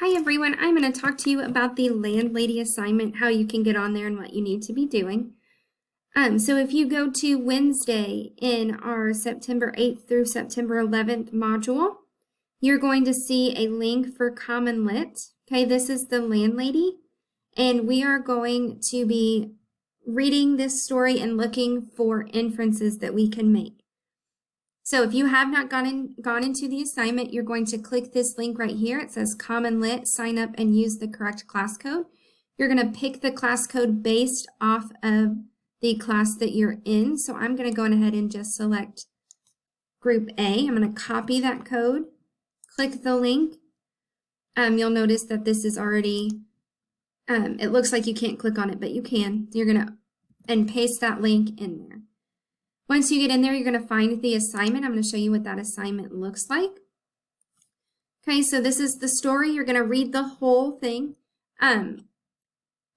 Hi everyone, I'm going to talk to you about the Landlady assignment, how you can get on there and what you need to be doing. So if you go to Wednesday in our September 8th through September 11th module, you're going to see a link for Common Lit. Okay, this is the Landlady, and we are going to be reading this story and looking for inferences that we can make. So if you have not gone into the assignment, you're going to click this link right here. It says Common Lit, sign up and use the correct class code. You're going to pick the class code based off of the class that you're in. So I'm going to go ahead and just select Group A. I'm going to copy that code, click the link. You'll notice that this is already, it looks like you can't click on it, but you can. You're going to paste that link in there. Once you get in there, you're going to find the assignment. I'm going to show you what that assignment looks like. Okay, so this is the story. You're going to read the whole thing. In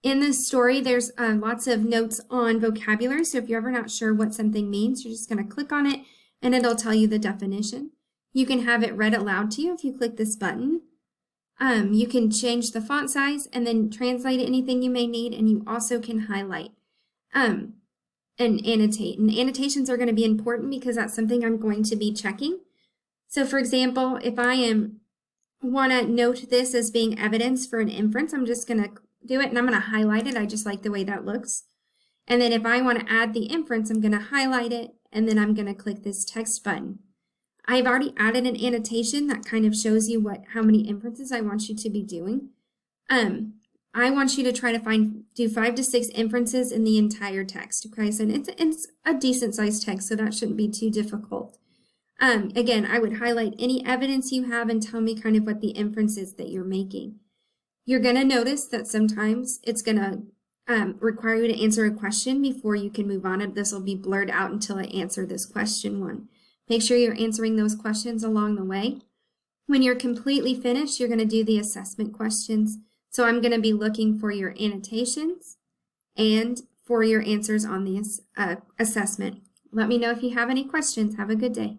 this story, there's lots of notes on vocabulary. So if you're ever not sure what something means, you're just going to click on it and it'll tell you the definition. You can have it read aloud to you if you click this button. You can change the font size and then translate anything you may need, and you also can highlight. And annotate. And annotations are going to be important because that's something I'm going to be checking. So for example, if I want to note this as being evidence for an inference, I'm just going to do it and I'm going to highlight it. I just like the way that looks. And then if I want to add the inference, I'm going to highlight it and then I'm going to click this text button. I've already added an annotation that kind of shows you how many inferences I want you to be doing. I want you to try to do 5 to 6 inferences in the entire text, okay? So it's a decent sized text, so that shouldn't be too difficult. Again, I would highlight any evidence you have and tell me kind of what the inference is that you're making. You're going to notice that sometimes it's going to require you to answer a question before you can move on, and this will be blurred out until I answer this question 1. Make sure you're answering those questions along the way. When you're completely finished, you're going to do the assessment questions. So I'm going to be looking for your annotations and for your answers on the assessment. Let me know if you have any questions. Have a good day.